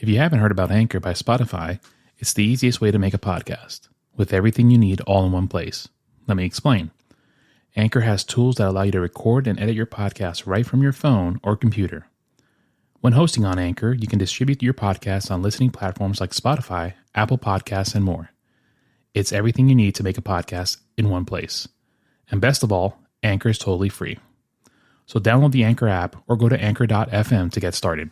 If you haven't heard about Anchor by Spotify, it's the easiest way to make a podcast, with everything you need all in one place. Let me explain. Anchor has tools that allow you to record and edit your podcast right from your phone or computer. When hosting on Anchor, you can distribute your podcast on listening platforms like Spotify, Apple Podcasts, and more. It's everything you need to make a podcast in one place. And best of all, Anchor is totally free. So download the Anchor app or go to Anchor.fm to get started.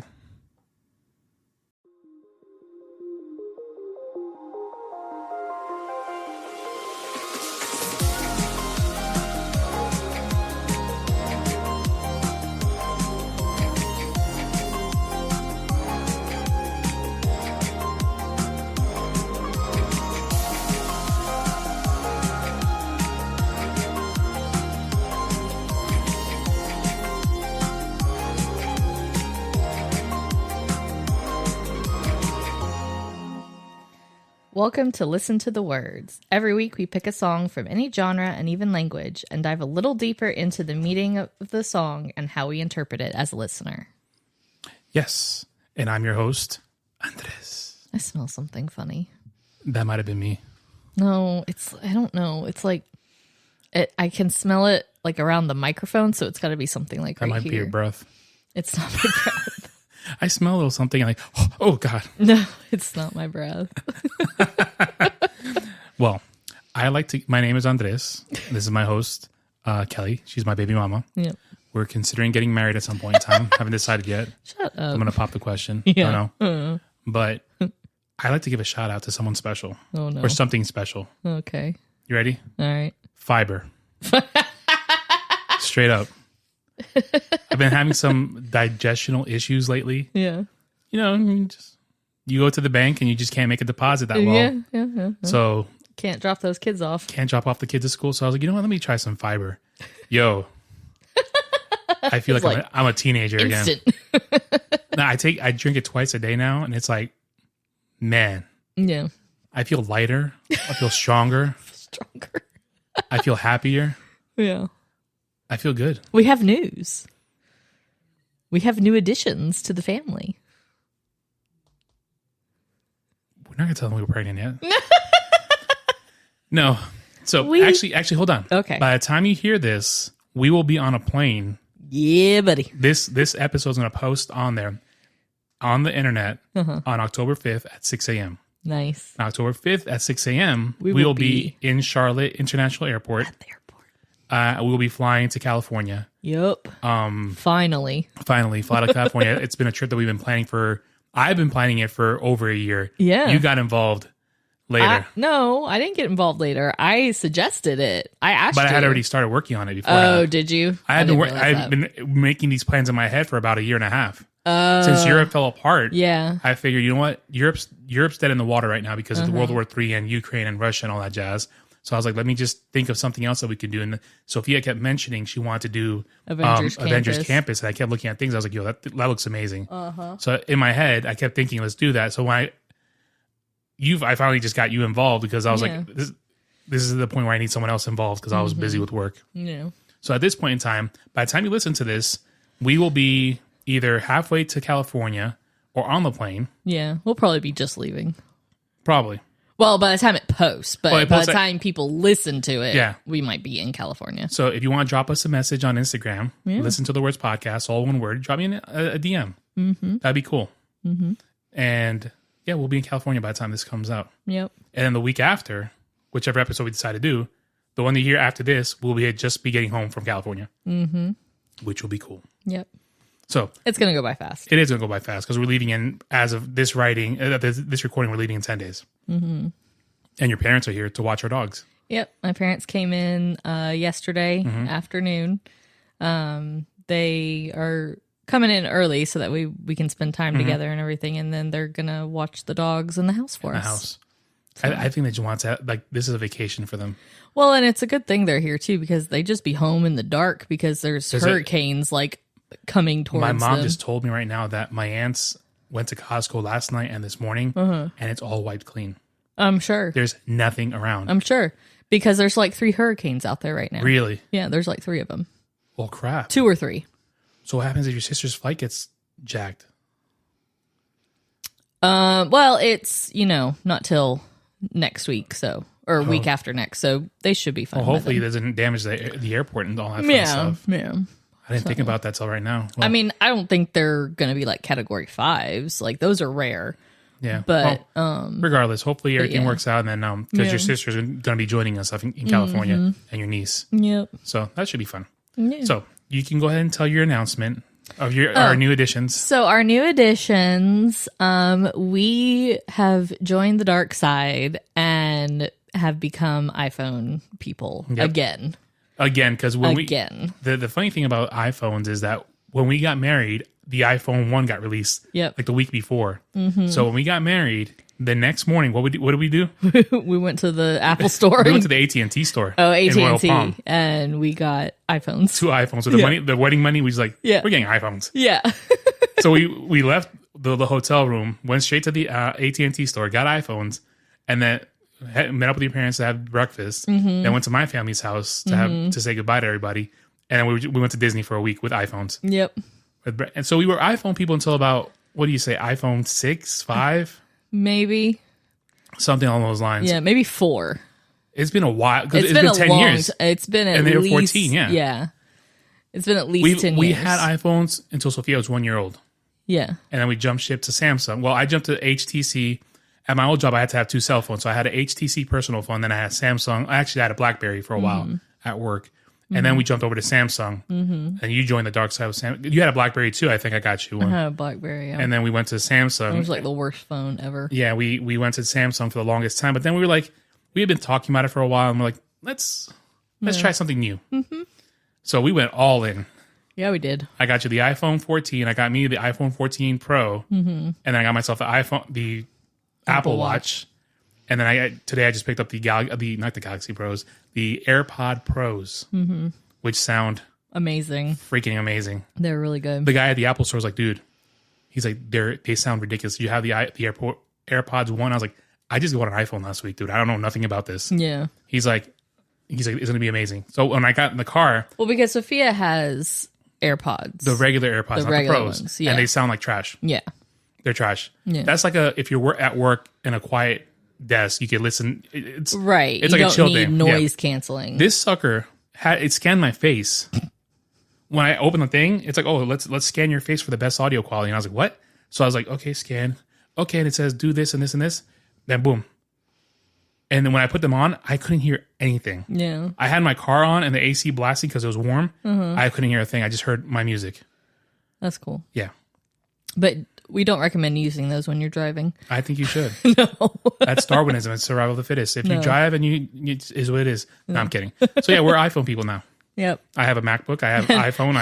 Welcome to Listen to the Words. Every week we pick a song from any genre and even language and dive a little deeper into the meaning of the song and how we interpret it as a listener. Yes, and I'm your host, Andres. I smell something funny. That might have been me. No, I don't know. It's like, I can smell it like around the microphone, so it's got to be something like that right might here. be your breath. It's not my breath. I smell a little something like, oh God. No, it's not my breath. Well, my name is Andres. This is my host, Kelly. She's my baby mama. Yep. We're considering getting married at some point in time. Haven't decided yet. Shut up. I'm going to pop the question. Yeah. I know. But I like to give a shout out to someone special. Oh, no. Or something special. Okay. You ready? All right. Fiber. Straight up. I've been having some digestional issues lately. Yeah. You know, you go to the bank and you just can't make a deposit that well. Yeah. So Can't drop those kids off. can't drop off the kids at school. So I was like, you know what? Let me try some fiber. Yo, I feel like I'm a teenager Instant. again. No, I drink it twice a day now, and it's like, man, Yeah. I feel lighter. I feel stronger. Stronger. I feel happier. Yeah. I feel good. We have news. We have new additions to the family. We're not gonna tell them we were pregnant yet. No. So actually, hold on. Okay. By the time you hear this, we will be on a plane. Yeah, buddy. This episode is going to post on there, on the internet, on October 5th at 6 a.m. Nice. On October 5th at 6 a.m., we will will be in Charlotte International Airport. At the airport. We will be flying to California. Yep. Finally, fly to California. It's been a trip that we've been planning for. I've been planning it for over a year. Yeah. You got involved later. No, I didn't get involved later. I suggested it. I asked But I had you. already started working on it before. Oh, did you? I've been making these plans in my head for about a year and a half. Since Europe fell apart, Yeah. I figured, you know what? Europe's dead in the water right now because of the World War III and Ukraine and Russia and all that jazz. So I was like, let me just think of something else that we could do. And Sophia kept mentioning she wanted to do Avengers Campus. And I kept looking at things. I was like, yo, that looks amazing. So in my head, I kept thinking, let's do that. So when I finally just got you involved because I was like, this is the point where I need someone else involved because I was busy with work. Yeah. So at this point in time, by the time you listen to this, we will be either halfway to California or on the plane. Yeah. We'll probably be just leaving. Probably. Well, by the time it posts, but Well, by the time people listen to it, Yeah. we might be in California. So if you want to drop us a message on Instagram, Listen to the Words Podcast, all one word, drop me a DM. That'd be cool. And yeah, we'll be in California by the time this comes out. Yep. And then the week after, whichever episode we decide to do, the one you hear after this, we'll be just be getting home from California, which will be cool. Yep. So It's going to go by fast. it is going to go by fast because we're leaving in, as of this writing, this recording, we're leaving in 10 days. And your parents are here to watch our dogs. Yep. My parents came in yesterday afternoon. They are coming in early so that we can spend time together and everything. And then they're going to watch the dogs in the house for us. The house. I think they just want to, like, this is a vacation for them. Well, and it's a good thing they're here too because they just be home in the dark because there's hurricanes coming towards them. My mom just told me right now that my aunts went to Costco last night and this morning, and it's all wiped clean. I'm sure. There's nothing around. I'm sure. Because there's 3 hurricanes out there right now. Really? Yeah, there's 3 of them. Well, crap. 2 or 3. So what happens if your sister's flight gets jacked? Well, it's, not till next week, or week after next, so they should be fine. Well, hopefully it doesn't damage the airport and all that fun stuff. Yeah. I didn't think about that till right now. Well, I mean, I don't think they're going to be like category 5s. Like, those are rare. yeah. But, regardless, hopefully everything yeah. works out. And then, because your sister's going to be joining us up in California and your niece. Yep. So that should be fun. Yeah. So you can go ahead and tell your announcement of our new additions. So our new additions, we have joined the dark side and have become iPhone people again. Again, because the funny thing about iPhones is that when we got married, the iPhone 1 got released like the week before. Mm-hmm. So when we got married, the next morning, what did we do? We went to the Apple store. We went to the AT&T store. Oh, AT&T. And we got iPhones. 2 iPhones. So the wedding money, we was like, we're getting iPhones. Yeah. So we left the hotel room, went straight to the AT&T store, got iPhones, and then met up with your parents to have breakfast. Mm-hmm. Then went to my family's house to say goodbye to everybody. And then we went to Disney for a week with iPhones. Yep. And so we were iPhone people until about, what do you say, iPhone 6, 5? Maybe. Something along those lines. Yeah, maybe 4. It's been a while. Because it's been 10 years. It's been at least. And they were 14, yeah. Yeah. It's been at least 10 years. We had iPhones until Sophia was 1 year old. Yeah. And then we jumped ship to Samsung. Well, I jumped to HTC. At my old job, I had to have 2 cell phones. So I had an HTC personal phone, then I had a Samsung. I actually had a BlackBerry for a while at work. And then we jumped over to Samsung. Mm-hmm. And you joined the dark side of Samsung. You had a BlackBerry too. I think I got you one. I had a BlackBerry, yeah. And then we went to Samsung. It was like the worst phone ever. Yeah, we went to Samsung for the longest time. But then we were like, we had been talking about it for a while. And we're like, let's try something new. Mm-hmm. So we went all in. Yeah, we did. I got you the iPhone 14. I got me the iPhone 14 Pro. Mm-hmm. And then I got myself the Apple Watch. And then today I just picked up not the Galaxy Pros, the AirPod Pros, which sound amazing, freaking amazing. They're really good. The guy at the Apple store was like, "Dude," he's like, "They sound ridiculous. You have the AirPods 1." I was like, "I just got an iPhone last week, dude. I don't know nothing about this." Yeah. He's like, it's gonna be amazing. So when I got in the car, well, because Sophia has AirPods, the regular AirPods, not the Pros, ones, yeah. And they sound like trash. Yeah, they're trash. Yeah. That's like if you're at work in a quiet desk, you can listen. It's right. It's you like don't a chill need thing. noise canceling. This sucker it scanned my face. When I opened the thing, it's like, oh, let's scan your face for the best audio quality. And I was like, what? So I was like, okay, scan. Okay, and it says do this and this and this. Then boom. And then when I put them on, I couldn't hear anything. Yeah. I had my car on and the AC blasting because it was warm. Mm-hmm. I couldn't hear a thing. I just heard my music. That's cool. Yeah. But we don't recommend using those when you're driving. I think you should. No. That's Darwinism. It's survival of the fittest. If you drive and you is what it is. No, I'm kidding. So yeah, we're iPhone people now. Yep. I have a MacBook. I have iPhone.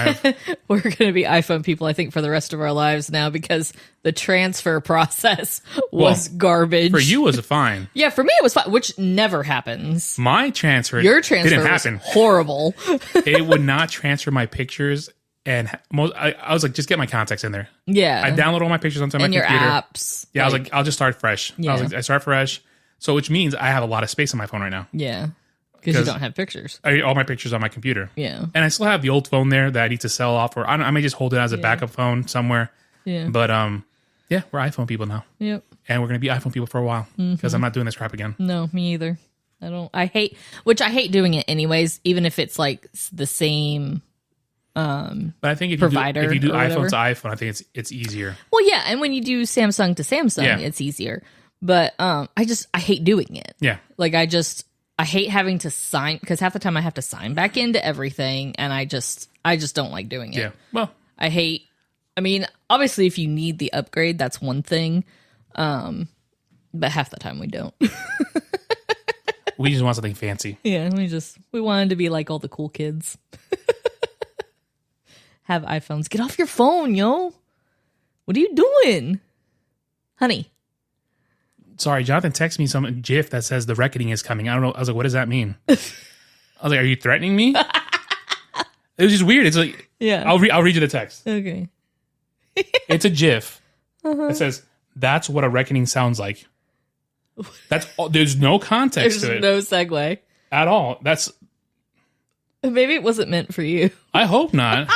We're going to be iPhone people, I think, for the rest of our lives now because the transfer process was garbage. For you, was it fine? Yeah, for me it was fine, which never happens. My transfer, your transfer didn't was happen. Horrible. It would not transfer my pictures. And I was like, just get my contacts in there. Yeah. I download all my pictures onto my computer. And your apps. Yeah, I was like, I'll just start fresh. Yeah. I was like, I start fresh. So which means I have a lot of space on my phone right now. Yeah. Because you don't have pictures. All my pictures on my computer. Yeah. And I still have the old phone there that I need to sell off, or I may just hold it as a backup phone somewhere. Yeah. But yeah, we're iPhone people now. Yep. And we're going to be iPhone people for a while because I'm not doing this crap again. No, me either. I hate doing it anyways, even if it's like the same but I think if provider you do iPhone whatever. to iPhone, I think it's easier. Well, yeah, and when you do Samsung to Samsung, it's easier. But I hate doing it. Yeah. Like I hate having to sign because half the time I have to sign back into everything, and I just don't like doing it. Yeah. Well, I mean, obviously, if you need the upgrade, that's one thing. But half the time we don't. We just want something fancy. Yeah, we wanted to be like all the cool kids. Have iPhones. Get off your phone, yo. What are you doing? Honey. Sorry, Jonathan texted me some GIF that says the reckoning is coming. I don't know. I was like, what does that mean? I was like, are you threatening me? It was just weird. It's like, yeah. I'll read you the text. Okay. It's a GIF. It says, that's what a reckoning sounds like. That's all. There's no context to it. There's no segue. At all. Maybe it wasn't meant for you. I hope not.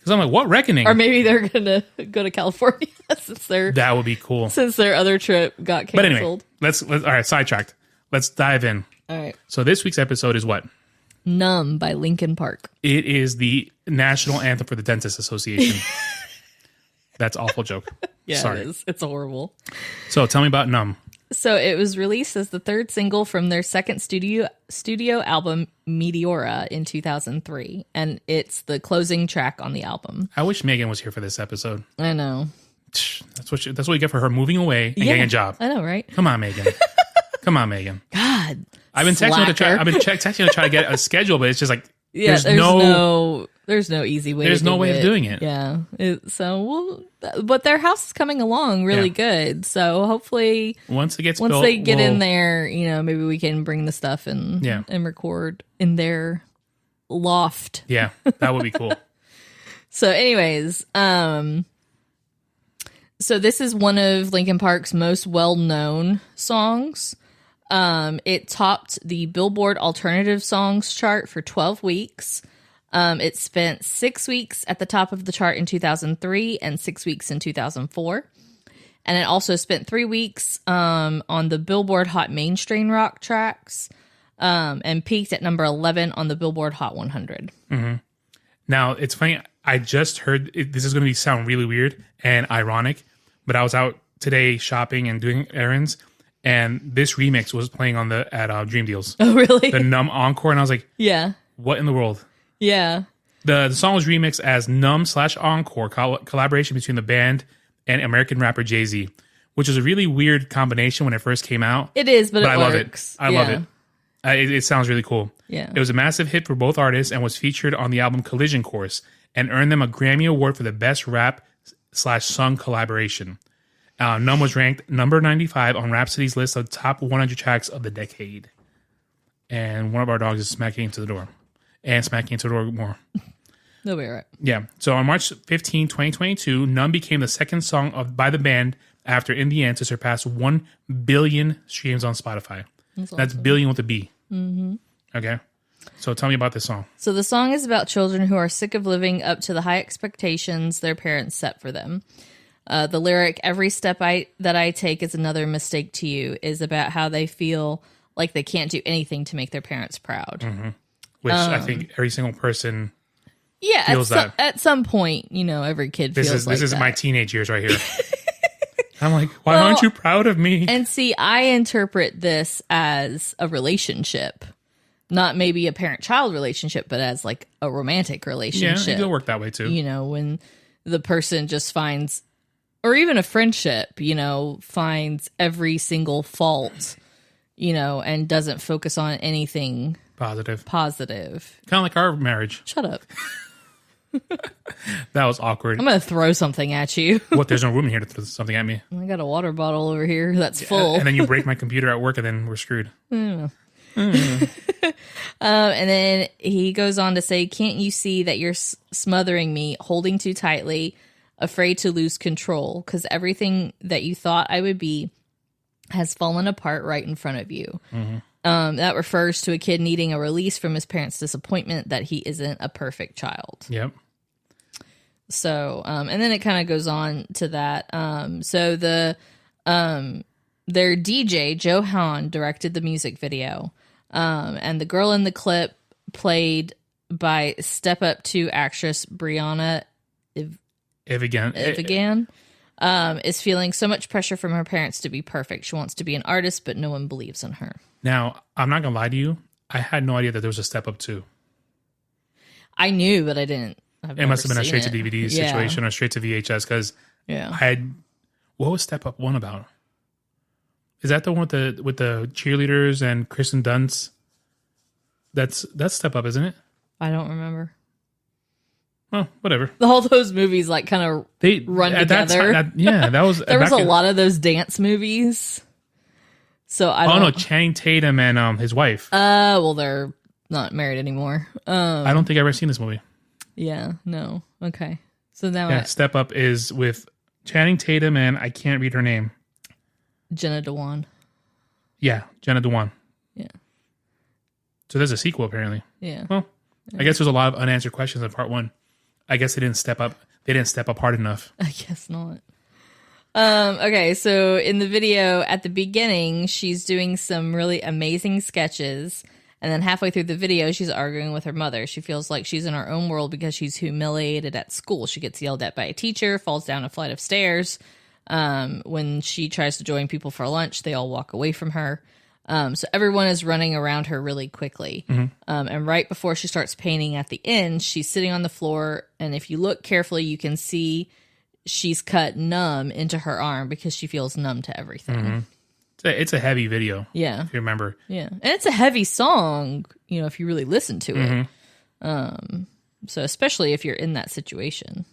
Because I'm like, what reckoning? Or maybe they're gonna go to California that would be cool. since their other trip got canceled. But anyway, let's all right, sidetracked. Let's dive in. All right. So this week's episode is what? Numb by Linkin Park. It is the national anthem for the Dentist Association. That's awful joke. Yeah, Sorry. it is. It's horrible. So tell me about Numb. So it was released as the third single from their second studio album, Meteora, in 2003. And it's the closing track on the album. I wish Megan was here for this episode. I know. That's what you get for her moving away and getting a job. I know, right? Come on, Megan. Come on, Megan. God. I've been texting her to try to get a schedule, but it's just like there's no easy way. There's to no do way it. of doing it. Yeah. But their house is coming along really good. So hopefully, once built, they get in there, maybe we can bring the stuff and record in their loft. Yeah, that would be cool. So, anyways, so this is one of Linkin Park's most well-known songs. It topped the Billboard Alternative Songs chart for 12 weeks. It spent 6 weeks at the top of the chart in 2003 and 6 weeks in 2004. And it also spent 3 weeks on the Billboard Hot Mainstream Rock tracks and peaked at number 11 on the Billboard Hot 100. Mm-hmm. Now, it's funny. I just heard this is going to sound really weird and ironic, but I was out today shopping and doing errands, and this remix was playing at Dream Deals. Oh, really? The Numb Encore, and I was like, yeah. What in the world? Yeah. The song was remixed as Numb/Encore, collaboration between the band and American rapper Jay-Z, which is a really weird combination when it first came out. It is, but it I works. I love it. It sounds really cool. Yeah. It was a massive hit for both artists and was featured on the album Collision Course and earned them a Grammy Award for the best rap/sung collaboration. Numb was ranked number 95 on Rhapsody's list of top 100 tracks of the decade. And one of our dogs is smacking into the door. And smacking into the door more. They'll be all right. Yeah. So on March 15, 2022, Numb became the second song by the band after In the End to surpass 1 billion streams on Spotify. That's awesome. Billion with a B. Mm-hmm. Okay. So tell me about this song. So the song is about children who are sick of living up to the high expectations their parents set for them. The lyric, "Every step that I take is another mistake to you," is about how they feel like they can't do anything to make their parents proud. Mm-hmm. Which I think every single person feels at some point, every kid feels like that. This is my teenage years right here. I'm like, why aren't you proud of me? And see, I interpret this as a relationship. Not maybe a parent-child relationship, but as like a romantic relationship. Yeah, it could work that way too. When the person just finds, or even a friendship, finds every single fault, and doesn't focus on anything positive. Kind of like our marriage. Shut up. That was awkward. I'm going to throw something at you. What? There's no room in here to throw something at me. I got a water bottle over here that's full. And then you break my computer at work and then we're screwed. And then he goes on to say, "Can't you see that you're smothering me, holding too tightly, afraid to lose control? Because everything that you thought I would be has fallen apart right in front of you." Mm-hmm. That refers to a kid needing a release from his parents' disappointment that he isn't a perfect child. Yep. So, and then it kind of goes on to that. So their DJ, Joe Hahn, directed the music video. And the girl in the clip, played by Step Up 2 actress Brianna Evigan, is feeling so much pressure from her parents to be perfect. She wants to be an artist, but no one believes in her. Now, I'm not going to lie to you. I had no idea that there was a Step Up 2. I knew, but I didn't. It must have been a straight to DVD situation or straight to VHS because what was Step Up 1 about? Is that the one with the cheerleaders and Kristen Dunst? That's Step Up, isn't it? I don't remember. Well, whatever. All those movies like kind of run together. That was there was a lot of those dance movies. So I don't. Oh no, Channing Tatum and his wife. Well, they're not married anymore. I don't think I've ever seen this movie. Yeah. No. Okay. So now Step Up is with Channing Tatum and I can't read her name. Jenna Dewan. Yeah, Jenna Dewan. Yeah. So there's a sequel apparently. Yeah. Well, I guess there's a lot of unanswered questions in part 1. I guess they didn't step up. They didn't step up hard enough. I guess not. Okay, so in the video at the beginning, she's doing some really amazing sketches. And then halfway through the video, she's arguing with her mother. She feels like she's in her own world because she's humiliated at school. She gets yelled at by a teacher, falls down a flight of stairs. When she tries to join people for lunch, they all walk away from her. So everyone is running around her really quickly. And right before she starts painting at the end, she's sitting on the floor. And if you look carefully, you can see she's cut numb into her arm because she feels numb to everything. It's a heavy video. Yeah. If you remember. Yeah. And it's a heavy song, you know, if you really listen to it. So especially if you're in that situation.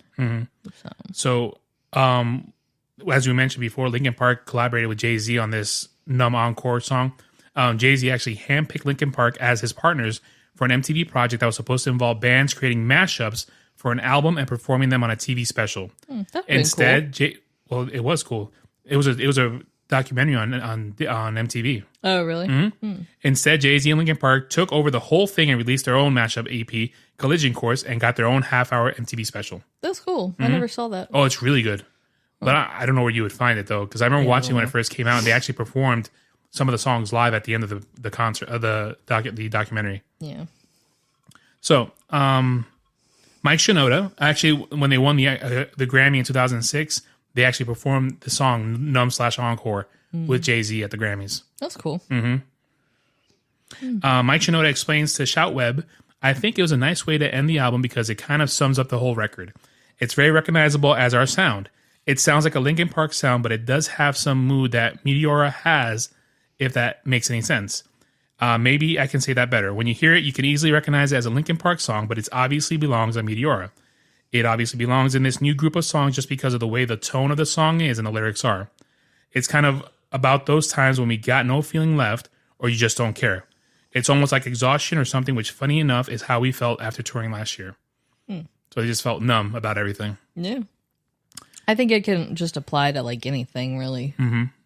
So, as we mentioned before, Linkin Park collaborated with Jay-Z on this Numb Encore song. Jay-Z actually handpicked Linkin Park as his partners for an MTV project that was supposed to involve bands creating mashups for an album and performing them on a TV special. Instead, cool. It was cool. It was a documentary on MTV. Oh, really? Instead, Jay-Z and Linkin Park took over the whole thing and released their own mashup EP, Collision Course, and got their own half-hour MTV special. That's cool. I never saw that. Oh, it's really good. But I don't know where you would find it, though, because I remember watching when it first came out, and they actually performed some of the songs live at the end of the concert, the documentary. Yeah. So, Mike Shinoda, actually, when they won the Grammy in 2006, they actually performed the song Numb/Encore with Jay-Z at the Grammys. That's cool. Mike Shinoda explains to Shoutweb, I think it was a nice way to end the album because it kind of sums up the whole record. It's very recognizable as our sound. It sounds like a Linkin Park sound, but it does have some mood that Meteora has, if that makes any sense. Maybe I can say that better. When you hear it, you can easily recognize it as a Linkin Park song, but it obviously belongs on Meteora. It obviously belongs in this new group of songs just because of the way the tone of the song is and the lyrics are. It's kind of about those times when we got no feeling left or you just don't care. It's almost like exhaustion or something, which, funny enough, is how we felt after touring last year. So I just felt numb about everything. Yeah. I think it can just apply to like anything, really.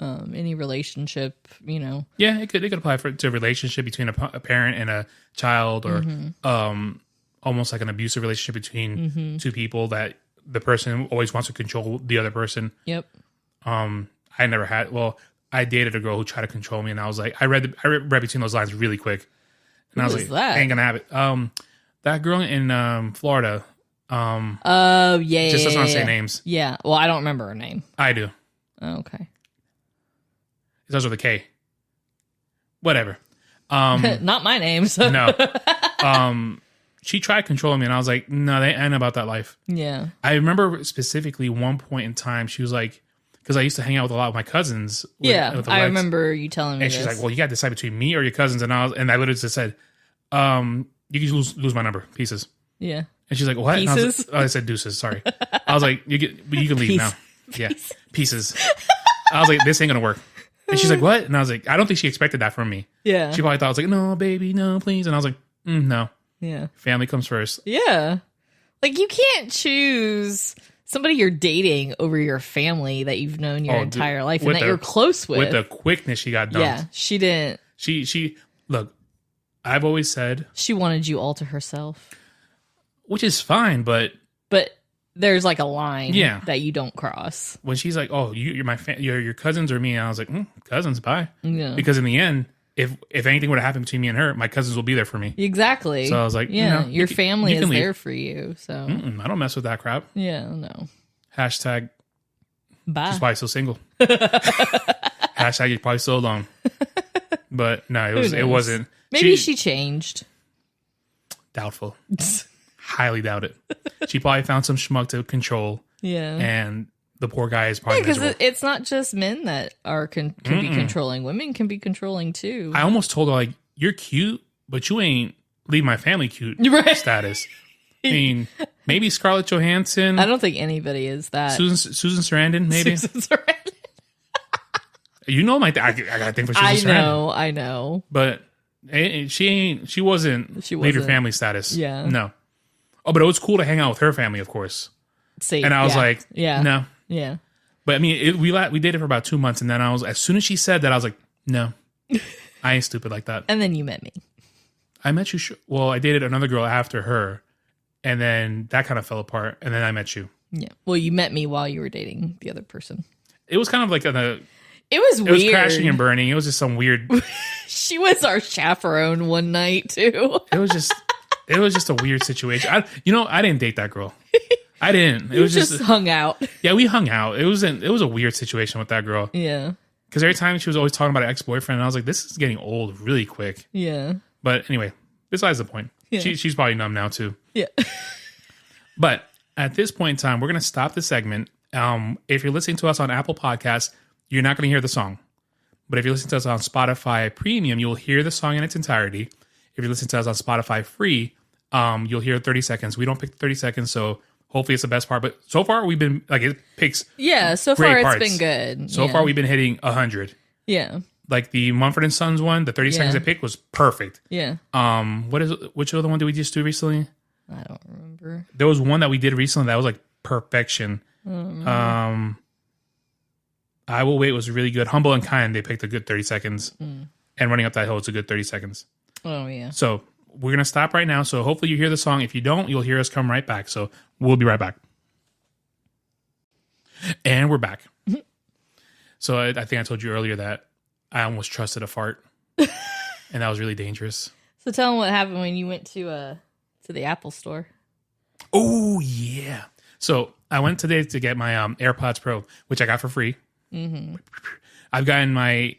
Any relationship, you know. Yeah, it could apply to a relationship between a parent and a child, or almost like an abusive relationship between two people that the person always wants to control the other person. Yep. I never had. Well, I dated a girl who tried to control me, and I was like, I read between those lines really quick, and I was like, that? I ain't gonna have it. That girl in Florida. Oh yeah. Just does not say names. Yeah. Well, I don't remember her name. I do. Oh, okay. It starts with a K. Whatever. Not my name. So. No. She tried controlling me, and I was like, no, they ain't about that life. Yeah. I remember specifically one point in time, she was like, because I used to hang out with a lot of my cousins. With I remember you telling me and this. she's like, well, you got to decide between me or your cousins. And I literally just said, you can lose my number. Pieces. Yeah. And she's like, what? Pieces? I said deuces. Sorry. I was like, you can leave now. Yeah. Pieces. I was like, this ain't going to work. And she's like, what? And I was like, I don't think she expected that from me. Yeah. She probably thought I was like, no, baby, no, please. And I was like, no. Yeah. Family comes first. Yeah. Like, you can't choose somebody you're dating over your family that you've known your entire life and that you're close with. With the quickness she got dumped. Yeah. She didn't. She look, I've always said. She wanted you all to herself. Which is fine, but there's like a line that you don't cross. When she's like, "Oh, you're my you're your cousins or me," and I was like, "Cousins, bye." Yeah. Because in the end, if anything would have happened between me and her, my cousins will be there for me. Exactly. So I was like, yeah, your family is leave. there for you. So I don't mess with that crap. Yeah, no. Hashtag. Bye. She's probably still single. Hashtag you're probably still alone. But no, it wasn't. Maybe she changed. Doubtful. Highly doubt it. She probably found some schmuck to control. Yeah. And the poor guy is probably because it's not just men that can be controlling. Women can be controlling too. I almost told her, like, you're cute, but you ain't leave my family cute status. I mean, maybe Scarlett Johansson. I don't think anybody is that. Susan Sarandon, maybe. Susan Sarandon. You know, I got to think for Susan Sarandon. I know. But she wasn't leader family status. Yeah. No. Oh, but it was cool to hang out with her family, of course. And I was like, no. Yeah. But I mean, we dated for about 2 months, and then as soon as she said that, I was like, no, I ain't stupid like that. And then you met me. I met you. Well, I dated another girl after her, And then that kind of fell apart. And then I met you. Yeah. Well, you met me while you were dating the other person. It was kind of like It was weird. It was crashing and burning. It was just some weird. She was our chaperone one night too. It was just a weird situation. I didn't date that girl. I didn't. It was just hung out. Yeah, we hung out. It was a weird situation with that girl. Yeah. Because every time she was always talking about an ex-boyfriend, and I was like, this is getting old really quick. Yeah. But anyway, besides the point. Yeah. She's probably numb now too. Yeah. But at this point in time, we're going to stop the segment. If you're listening to us on Apple Podcasts, you're not going to hear the song. But if you listen to us on Spotify Premium, you'll hear the song in its entirety. If you listen to us on Spotify Free, you'll hear 30 seconds. We don't pick 30 seconds, so hopefully it's the best part. But so far, we've been, like, it picks so far it's been good. So far, we've been hitting 100. Yeah. Like the Mumford & Sons one, the 30 seconds I picked was perfect. Yeah. Which other one did we just do recently? I don't remember. There was one that we did recently that was like perfection. I Will Wait was really good. Humble and Kind, they picked a good 30 seconds. And Running Up That Hill is a good 30 seconds. Oh, yeah. So we're going to stop right now. So hopefully you hear the song. If you don't, you'll hear us come right back. So we'll be right back. And we're back. So I think I told you earlier that I almost trusted a fart. And that was really dangerous. So tell them what happened when you went to the Apple store. Oh, yeah. So I went today to get my AirPods Pro, which I got for free. Mm-hmm. I've gotten my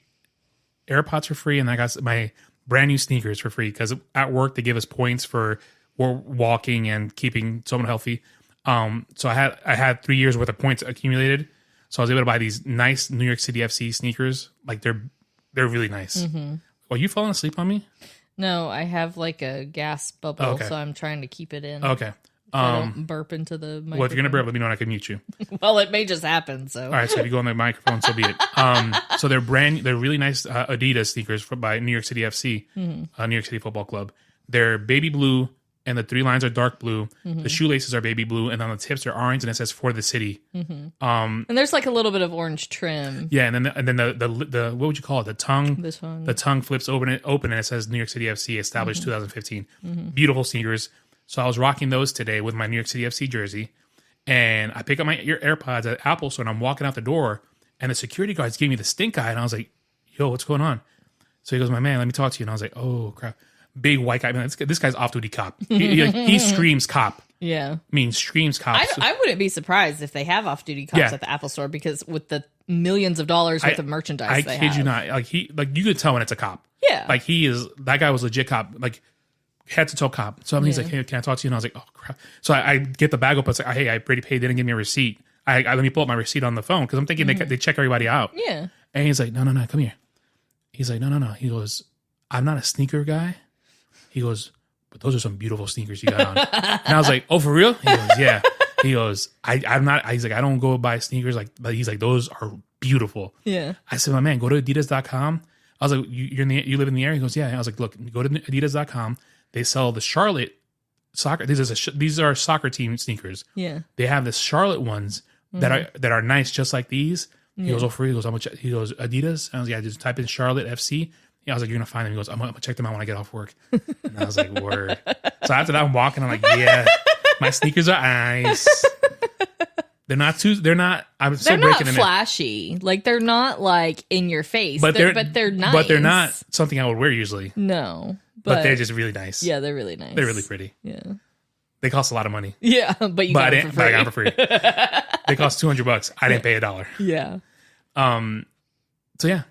AirPods for free, and I got my brand new sneakers for free because at work they give us points for walking and keeping someone healthy. So I had 3 years worth of points accumulated, so I was able to buy these nice New York City FC sneakers. Like they're really nice. Mm-hmm. Are you falling asleep on me? No, I have like a gas bubble, so I'm trying to keep it in. Okay. I don't burp into the microphone. Well, if you're gonna burp, let me know and I can mute you. Well, it may just happen. So all right. So if you go on the microphone, so be it. So they're really nice Adidas sneakers by New York City FC, New York City Football Club. They're baby blue, and the 3 lines are dark blue. Mm-hmm. The shoelaces are baby blue, and on the tips are orange, and it says "For the City." Mm-hmm. And there's like a little bit of orange trim. Yeah, and then the what would you call it? The tongue. This one. The tongue flips open, and it says New York City FC, established 2015. Mm-hmm. Beautiful sneakers. So I was rocking those today with my New York City FC jersey, and I pick up my AirPods at Apple Store, and I'm walking out the door, and the security guards gave me the stink eye, and I was like, "Yo, what's going on?" So he goes, "My man, let me talk to you." And I was like, "Oh crap, big white guy, man, this guy's off-duty cop. He screams cop. Yeah, I mean screams cop." I wouldn't be surprised if they have off-duty cops at the Apple Store because with the millions of dollars worth of merchandise, I kid you not, like you could tell when it's a cop. Yeah, like that guy was legit cop, like. Head to toe cop. So he's like, "Hey, can I talk to you?" And I was like, "Oh crap!" So I get the bag up. It's like, "Hey, I already paid. They didn't give me a receipt. I let me pull up my receipt on the phone because I'm thinking they check everybody out." Yeah. And he's like, "No, come here." He's like, "No." He goes, "I'm not a sneaker guy." He goes, "But those are some beautiful sneakers you got on." And I was like, "Oh, for real?" He goes, "Yeah." He goes, I'm not. He's like, "I don't go buy sneakers like." But he's like, "Those are beautiful." Yeah. I said, "My man, go to Adidas.com." I was like, "You live in the area?" He goes, "Yeah." I was like, "Look, go to Adidas.com. They sell the Charlotte soccer. These are soccer team sneakers. Yeah, they have the Charlotte ones that are nice, just like these." He goes, "Oh, for real?" He goes, "How much?" He goes, "Adidas." I was like, "Yeah, just type in Charlotte FC." Yeah, I was like, "You're gonna find them." He goes, "I'm gonna check them out when I get off work." And I was like, "Word." So after that, I'm walking. I'm like, "Yeah, my sneakers are nice." They're not. I'm still breaking them. They're not flashy. Like they're not like in your face. But they're nice. But they're not something I would wear usually. No. But they're just really nice. Yeah, they're really nice. They're really pretty. Yeah. They cost a lot of money. Yeah, but I got them for free. They cost $200. I didn't pay $1. Yeah. So yeah,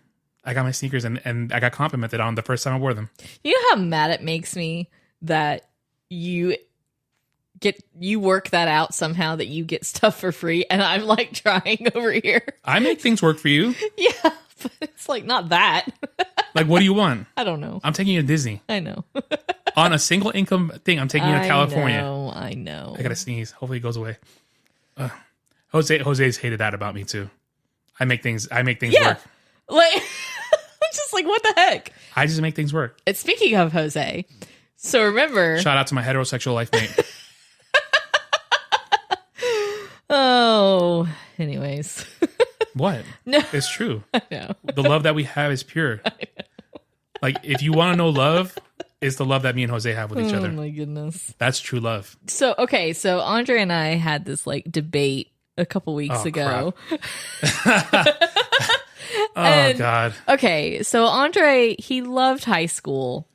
I got my sneakers and I got complimented on the first time I wore them. You know how mad it makes me that you work that out somehow that you get stuff for free and I'm like trying over here. I make things work for you. Yeah, but it's like not that. Like, what do you want? I don't know. I'm taking you to Disney. I know. On a single income thing, I'm taking you to California. I know. I gotta sneeze. Hopefully it goes away. Jose's hated that about me too. I make things work. Like, I'm just like, what the heck? I just make things work. And speaking of Jose, so remember. Shout out to my heterosexual life mate. Oh, anyways. What? No. It's true. I know. The love that we have is pure. I know. Like, if you want to know love, It's the love that me and Jose have with each other. Oh my goodness. That's true love. So Andre and I had this like debate a couple weeks ago. God. Okay, so Andre, he loved high school.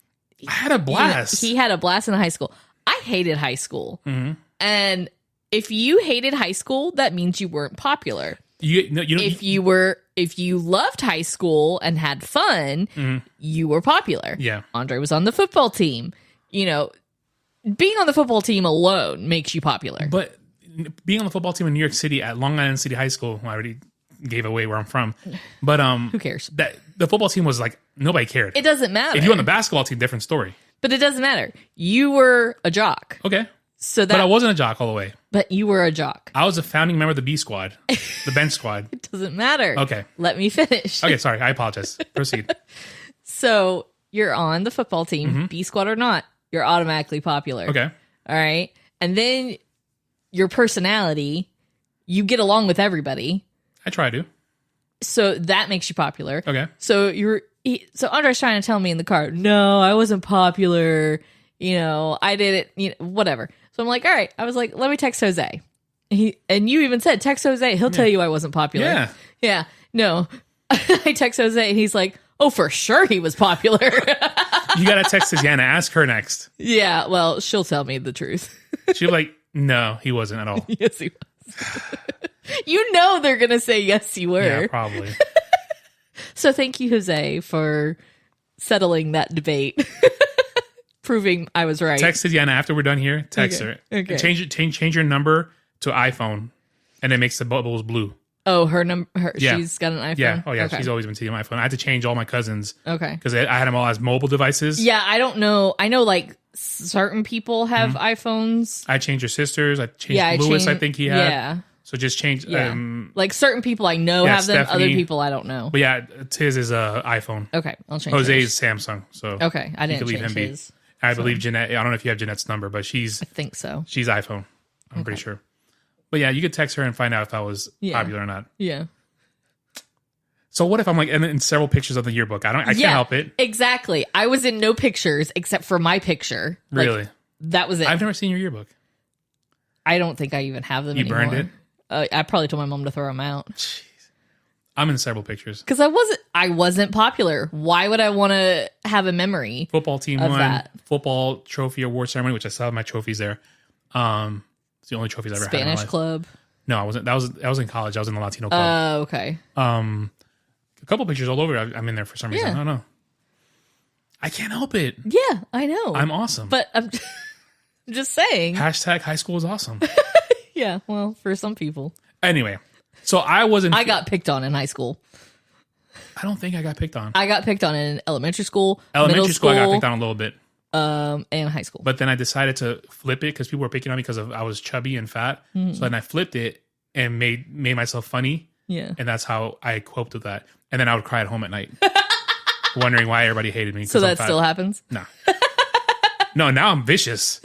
I had a blast. He had a blast in high school. I hated high school. Mm-hmm. And if you hated high school, that means you weren't popular. If you loved high school and had fun, you were popular. Yeah. Andre was on the football team. You know, being on the football team alone makes you popular. But being on the football team in New York City at Long Island City High School, I already gave away where I'm from. But who cares? That the football team was like nobody cared. It doesn't matter. If you were on the basketball team, different story. But it doesn't matter. You were a jock. Okay. But I wasn't a jock all the way. But you were a jock. I was a founding member of the B squad, the bench squad. It doesn't matter. Okay. Let me finish. Okay, sorry. I apologize. Proceed. So you're on the football team, B squad or not, you're automatically popular. Okay. All right. And then your personality, you get along with everybody. I try to. So that makes you popular. Okay. So Andre's trying to tell me in the car, no, I wasn't popular. You know, I did it, whatever. So I'm like, all right. I was like, let me text Jose. And you even said, text Jose. He'll tell you I wasn't popular. Yeah. Yeah. No. I text Jose and he's like, oh, for sure he was popular. You got to text Tiziana. Ask her next. Yeah. Well, she'll tell me the truth. She'll be like, no, he wasn't at all. Yes, he was. You know they're going to say, yes, you were. Yeah, probably. So thank you, Jose, for settling that debate. Proving I was right. Text Tiziana after we're done here. Text her. Okay. Change your number to iPhone, and it makes the bubbles blue. Oh, her number. Yeah. She's got an iPhone. Yeah. Oh, yeah. Okay. She's always been taking my iPhone. I had to change all my cousins. Okay. Because I had them all as mobile devices. Yeah, I don't know. I know like certain people have iPhones. I changed your sisters. I changed Lewis. I think he had. Yeah. So just change. Yeah. Like certain people I know have them. Stephanie. Other people I don't know. But yeah, Tiz is a iPhone. Okay, I'll change. Jose's Samsung. So okay, I didn't leave change him be. his. I believe Jeanette. I don't know if you have Jeanette's number, but I think so. she's iPhone. I'm pretty sure. But yeah, you could text her and find out if I was popular or not. Yeah. So what if I'm like in several pictures of the yearbook? I can't help it. Exactly. I was in no pictures except for my picture. Like, Really? that was it. I've never seen your yearbook. I don't think I even have them You anymore. burned it? I probably told my mom to throw them out. Jeez. I'm in several pictures. Because I wasn't popular. Why would I want to have a memory? Football team of won. that. Football trophy award ceremony, which I still have my trophies there. It's the only trophies I ever had in my Spanish life. club. No, I wasn't. I was in college. I was in the Latino club. Okay. A couple pictures all over. I'm in there for some reason. Yeah. I don't know. I can't help it. Yeah, I know. I'm awesome. But I'm just saying. Hashtag high school is awesome. Yeah, well, for some people. Anyway, so I wasn't. I got picked on in high school. I don't think I got picked on. I got picked on in elementary school. Elementary middle school, I got picked on a little bit. And high school. But then I decided to flip it because people were picking on me because I was chubby and fat. So then I flipped it and made myself funny. Yeah. And that's how I coped with that. And then I would cry at home at night, wondering why everybody hated me. So that still happens? No. No, now I'm vicious.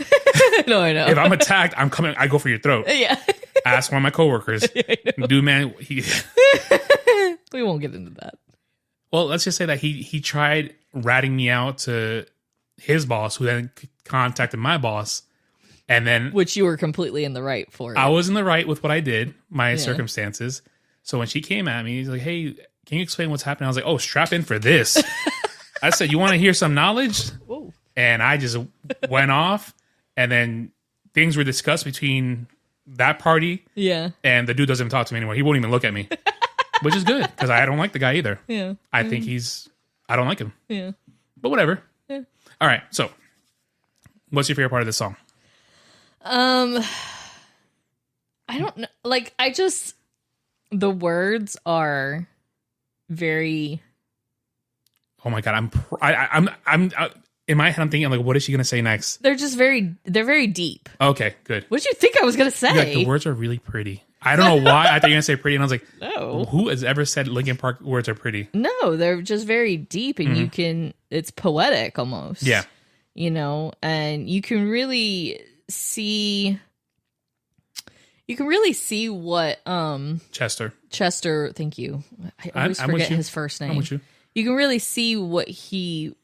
No, I know. If I'm attacked, I'm coming. I go for your throat. Yeah. Ask one of my coworkers. Dude, man, We won't get into that. well, let's just say that he tried ratting me out to his boss, who then contacted my boss, and then Which you were completely in the right for. It. I was in the right with what I did, my circumstances. So when she came at me, he's like, "Hey, can you explain what's happening?" I was like, "Oh, strap in for this." I said, "You want to hear some knowledge?" Whoa. And I just went off, and then things were discussed between that party. Yeah. And the dude doesn't talk to me anymore. He won't even look at me, which is good because I don't like the guy either. Yeah. I think I don't like him. Yeah. But whatever. Yeah. All right. So, what's your favorite part of this song? I don't know. Like, the words are very. Oh my god! I'm in my head. I'm thinking like, what is she gonna say next? They're just they're very deep. Okay, good. What did you think I was gonna say? Like, the words are really pretty. I don't know why I thought you were gonna say pretty, and I was like, No. Who has ever said Linkin Park words are pretty? No, they're just very deep, and it's poetic almost. Yeah. You know, and you can really see what Chester, thank you. I always I'm with forget you. his first name. I'm with you. You can really see what he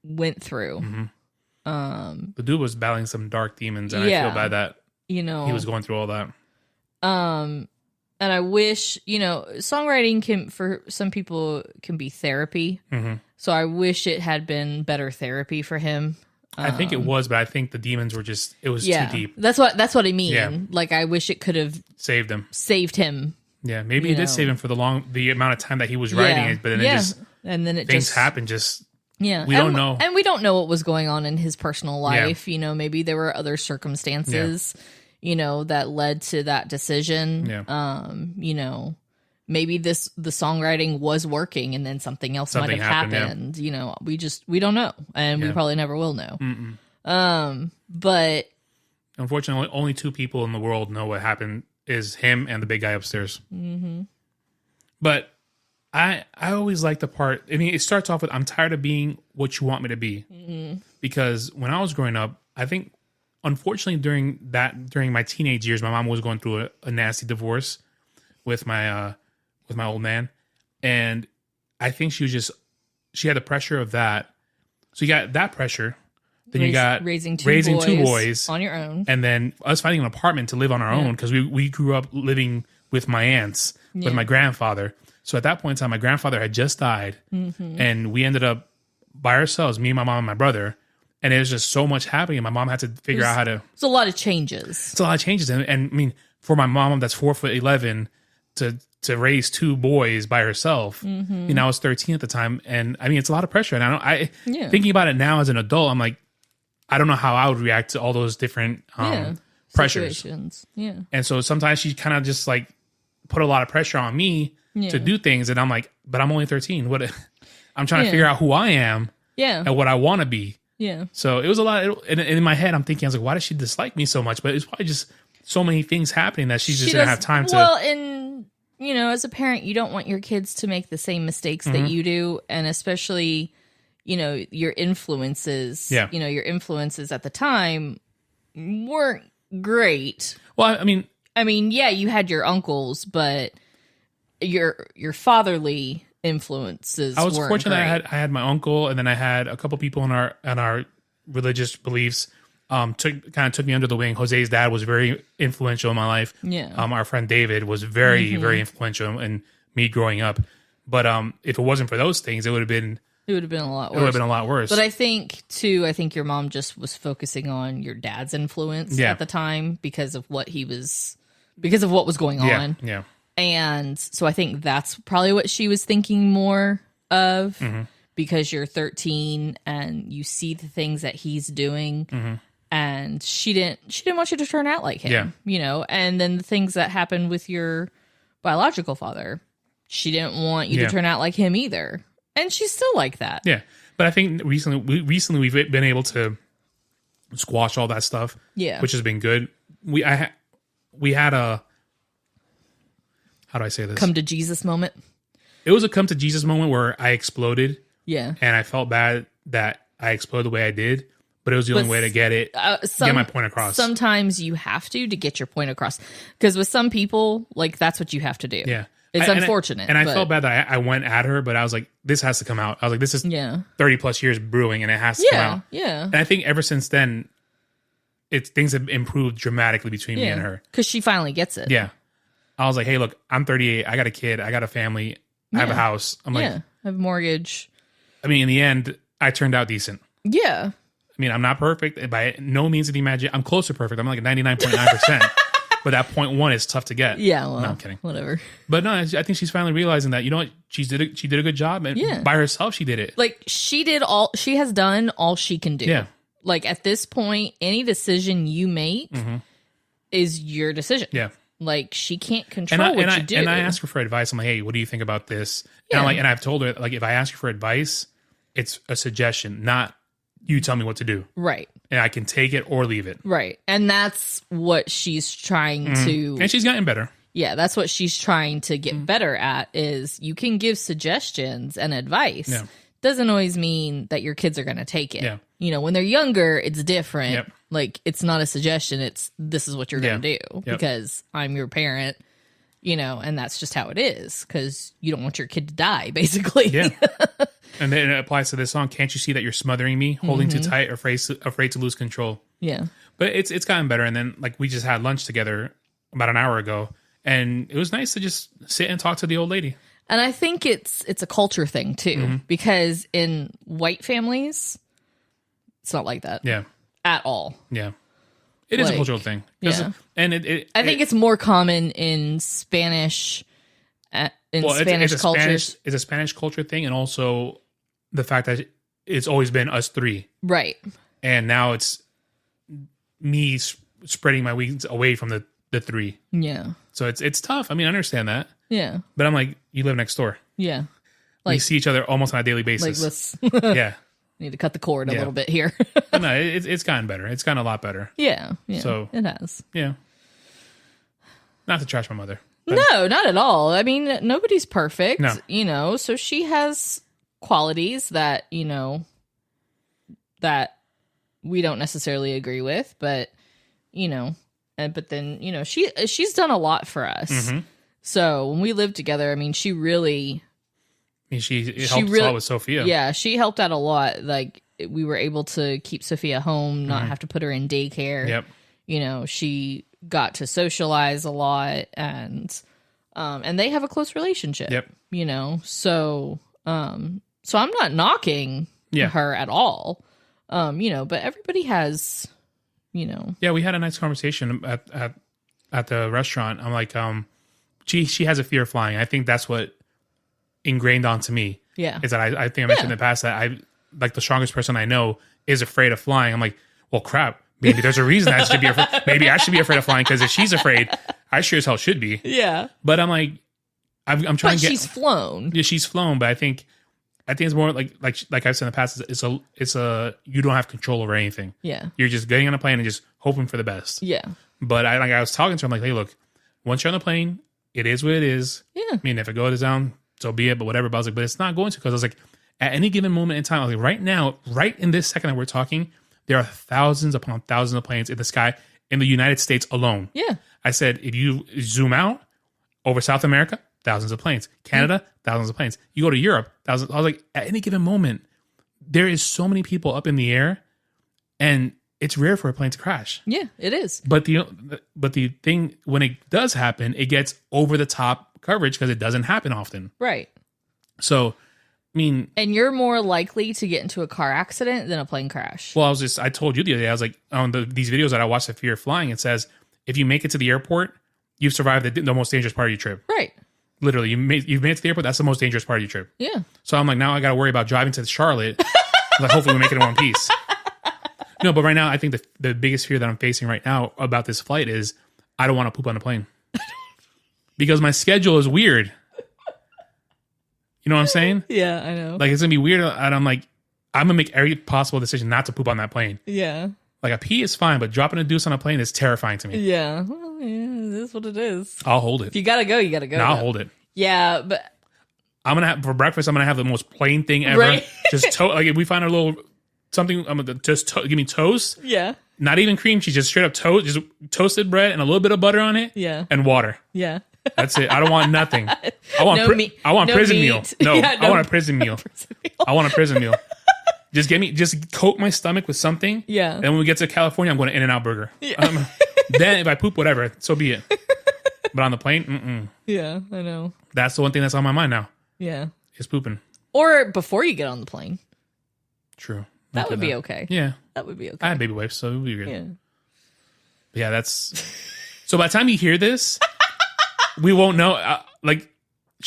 went through. The dude was battling some dark demons, and I feel bad that he was going through all that. And I wish, songwriting can, for some people, can be therapy. So I wish it had been better therapy for him. I think it was, but I think the demons were it was too deep. That's what I mean. Yeah. Like, I wish it could have saved him. Yeah, maybe it did save him for the amount of time that he was writing it, but then things happened. We don't know, and we don't know what was going on in his personal life. Maybe there were other circumstances, that led to that decision. Maybe the songwriting was working, and then something else might have happened. We don't know, and we probably never will know. But unfortunately, only two people in the world know what happened. Is him and the big guy upstairs. But I always like the part. I mean, it starts off with, I'm tired of being what you want me to be. Because when I was growing up, I think, unfortunately, during my teenage years, my mom was going through a nasty divorce with my old man. And I think she had the pressure of that. So you got that pressure. Then you got raising two boys on your own, and then us finding an apartment to live on our own, because we grew up living with my aunts, with my grandfather. So at that point in time, my grandfather had just died, and we ended up by ourselves, me, my mom, and my brother. And it was just so much happening, and my mom had to figure out how to. It's a lot of changes. It's a lot of changes, and I mean, for my mom that's 4'11" to raise two boys by herself. I was 13 at the time, and I mean, it's a lot of pressure. And thinking about it now as an adult, I'm like, I don't know how I would react to all those different pressures. Situations. Yeah. And so sometimes she kind of just like put a lot of pressure on me to do things. And I'm like, but I'm only 13. I'm trying to figure out who I am and what I want to be. Yeah. So it was a lot. And in my head, I'm thinking, I was like, why does she dislike me so much? But it's probably just so many things happening that she just didn't have time to. Well, and, as a parent, you don't want your kids to make the same mistakes that you do. And especially, your influences, your influences at the time weren't great. Well, I mean, you had your uncles, but your fatherly influences. I was weren't fortunate. Great. I had my uncle, and then I had a couple people in our religious beliefs. Took me under the wing. Jose's dad was very influential in my life. Yeah. Our friend David was very very influential in me growing up. But if it wasn't for those things, it would have been a lot worse. It would have been a lot worse. But I think your mom just was focusing on your dad's influence at the time because of what was going on. Yeah. And so I think that's probably what she was thinking more of, because you're 13 and you see the things that he's doing, and she didn't want you to turn out like him. And then the things that happened with your biological father, she didn't want you to turn out like him either. And she's still like that. Yeah. But I think recently we've been able to squash all that stuff. Yeah. Which has been good. We had a, how do I say this? Come to Jesus moment. It was a come to Jesus moment where I exploded. Yeah. And I felt bad that I exploded the way I did, but it was the only way to get my point across. Sometimes you have to get your point across, because with some people, like, that's what you have to do. Yeah. It's unfortunate. I felt bad that I went at her, but I was like, this has to come out. I was like, this is 30 plus years brewing, and it has to come out. Yeah. And I think ever since then, things have improved dramatically between me and her. Because she finally gets it. Yeah. I was like, hey, look, I'm 38. I got a kid. I got a family. I have a house. I'm like, I have a mortgage. I mean, in the end, I turned out decent. Yeah. I mean, I'm not perfect by no means of the imagination. I'm close to perfect. I'm like 99.9%. But that 0.1 is tough to get. Yeah, well, no, I'm kidding. Whatever. But no, I think she's finally realizing that, you know what, she did a good job, and by herself she did it. Like, she has done all she can do. Yeah. Like, at this point, any decision you make is your decision. Yeah. Like, she can't control what you do. And I ask her for advice. I'm like, hey, what do you think about this? Yeah. And I've told her, like, if I ask you for advice, it's a suggestion, not you tell me what to do. Right. And I can take it or leave it. Right. And that's what she's trying to... And she's gotten better. Yeah, that's what she's trying to get better at, is you can give suggestions and advice. Yeah. Doesn't always mean that your kids are going to take it. Yeah. When they're younger, it's different. Yep. Like, it's not a suggestion. It's, this is what you're going to do because I'm your parent and that's just how it is because you don't want your kid to die, basically. Yeah. And then it applies to this song. Can't you see that you're smothering me, holding too tight, afraid to lose control? Yeah. But it's gotten better. And then like we just had lunch together about an hour ago, and it was nice to just sit and talk to the old lady. And I think it's a culture thing too, because in white families, it's not like that. Yeah. At all. Yeah. It is a cultural thing. Yeah. And I think it's more common in Spanish Spanish cultures. It's a Spanish culture thing, and also the fact that it's always been us three. Right. And now it's me spreading my wings away from the three. Yeah. So it's tough. I mean, I understand that. Yeah. But I'm like, you live next door. Yeah. We see each other almost on a daily basis. Like, let's Yeah. need to cut the cord a little bit here. But no, it's gotten better. It's gotten a lot better. Yeah. So it has. Yeah. Not to trash my mother. No, not at all. I mean, nobody's perfect, No. So she has qualities that, that we don't necessarily agree with, but, but then, she's done a lot for us. Mm-hmm. So when we lived together, I mean, she really... She helped us out with Sophia. Yeah, she helped out a lot. Like, we were able to keep Sophia home, not have to put her in daycare. Yep. She got to socialize a lot, and they have a close relationship. Yep. So I'm not knocking her at all. But everybody has, Yeah, we had a nice conversation at the restaurant. I'm like, she has a fear of flying. I think that's what ingrained onto me. Yeah. Is that I think I mentioned in the past that I like the strongest person I know is afraid of flying. I'm like, well, crap. Maybe there's a reason I should be afraid. Maybe I should be afraid of flying, because if she's afraid, I sure as hell should be. Yeah. But I'm like, I'm trying to get. She's flown. Yeah, she's flown. But I think it's more like I've said in the past. It's a you don't have control over anything. Yeah. You're just getting on a plane and just hoping for the best. Yeah. But I was talking to her. I'm like, hey, look, once you're on the plane, it is what it is. Yeah. I mean, if it goes down, so be it. But whatever. But I was like, but it's not going to, because I was like, at any given moment in time, I was like, right now, right in this second that we're talking, there are thousands upon thousands of planes in the sky in the United States alone. Yeah. I said, if you zoom out over South America, thousands of planes. Canada, thousands of planes. You go to Europe, thousands. I was like, at any given moment, there is so many people up in the air, and it's rare for a plane to crash. Yeah, it is. But the thing, when it does happen, it gets over the top coverage because it doesn't happen often. Right. So, I mean... And you're more likely to get into a car accident than a plane crash. Well, I told you the other day, I was like, on these videos that I watched of fear of flying, it says, if you make it to the airport, you've survived the most dangerous part of your trip. Right. Literally, you've made it to the airport, that's the most dangerous part of your trip. Yeah. So I'm like, now I got to worry about driving to Charlotte. Like, hopefully we make it in one piece. No, but right now, I think the biggest fear that I'm facing right now about this flight is I don't want to poop on the plane. Because my schedule is weird. You know what I'm saying? Yeah, I know. Like, it's going to be weird, and I'm like, I'm going to make every possible decision not to poop on that plane. Yeah. Like, a pee is fine, but dropping a deuce on a plane is terrifying to me. Yeah. Well, yeah, it is what it is. I'll hold it. If you gotta go, you gotta go. No, I'll hold it. Yeah, but... I'm going to have, for breakfast, I'm going to have the most plain thing ever. Right? Just, like, if we find a little... Something, I'm gonna just give me toast. Yeah. Not even cream cheese, just straight up toast, just toasted bread and a little bit of butter on it. Yeah. And water. Yeah. That's it. I don't want nothing. I want I want no prison meat. meal. No, yeah, I want a prison meal. I want a prison meal. Just coat my stomach with something. Yeah. And when we get to California, I'm going to In-N-Out Burger. Yeah. Then if I poop, whatever, so be it. But on the plane, Yeah, I know. That's the one thing that's on my mind now. Yeah. Is pooping. Or before you get on the plane. True. That would be okay. Yeah. That would be okay. I had baby wipes, so it would be good. Yeah. But yeah, that's... So by the time you hear this, we won't know.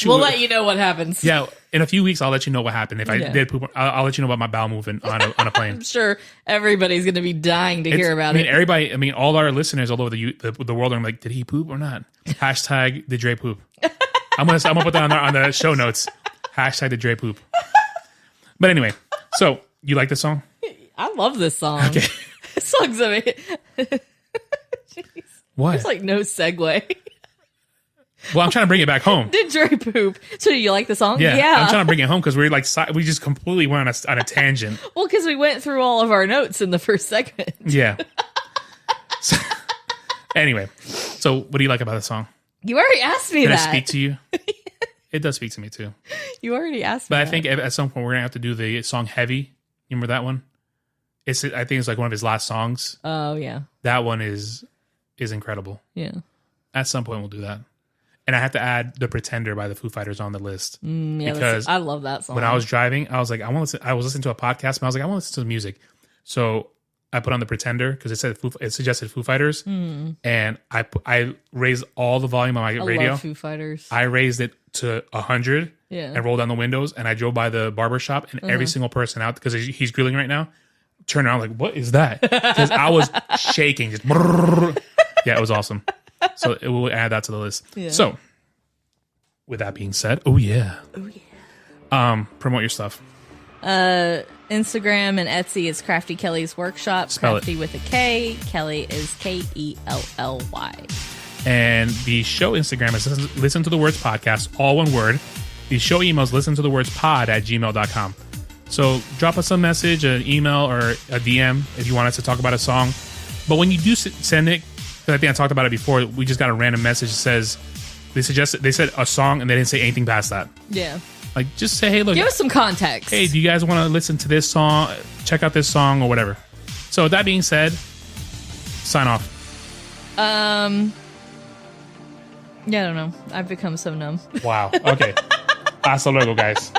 We'll let you know what happens. Yeah, in a few weeks, I'll let you know what happened. If I did poop, I'll let you know about my bowel movement on a plane. I'm sure everybody's going to be dying to hear about it. Everybody, all our listeners all over the world are like, did he poop or not? Hashtag did Dre poop. I'm gonna put that on the show notes. Hashtag did Dre poop. But anyway, so you like this song? I love this song. Okay. This song's amazing. What? There's like no segue. Well, I'm trying to bring it back home. Did Dre poop? So do you like the song? Yeah. I'm trying to bring it home because we're like, we just completely went on a tangent. Well, because we went through all of our notes in the first segment. Yeah. So, anyway, so what do you like about the song? You already asked me Can that. I speak to you? It does speak to me too. You already asked me But I that. think at some point we're gonna have to do the song "Heavy." You remember that one? I think it's like one of his last songs. Oh, yeah. That one is incredible. Yeah. At some point we'll do that. And I have to add "The Pretender" by the Foo Fighters on the list. Yeah, because I love that song. when I was driving, I was like, I was listening to a podcast, and I was like, I want to listen to the music. So I put on "The Pretender" because it suggested Foo Fighters, and I raised all the volume on my radio. I love Foo Fighters. I raised it to 100 and rolled down the windows, and I drove by the barber shop, and every single person out, because he's grilling right now, turned around like, what is that? Because I was shaking. Just yeah, it was awesome. So we'll add that to the list. Yeah. So with that being said, oh yeah. Promote your stuff. Instagram and Etsy is Crafty Kelly's Workshop. Spell Crafty it. with a K. Kelly is Kelly. And the show Instagram is Listen to the Words Podcast, all one word. The show email is listentothewordspod@gmail.com. So drop us a message, an email, or a DM if you want us to talk about a song. But when you do send it, because I think I talked about it before, we just got a random message that says they said a song and they didn't say anything past that. Yeah. Like, just say, hey, look. Give us some context. Hey, do you guys want to listen to this song? Check out this song or whatever. So with that being said, sign off. Yeah, I don't know. I've become so numb. Wow. Okay. Hasta luego, guys.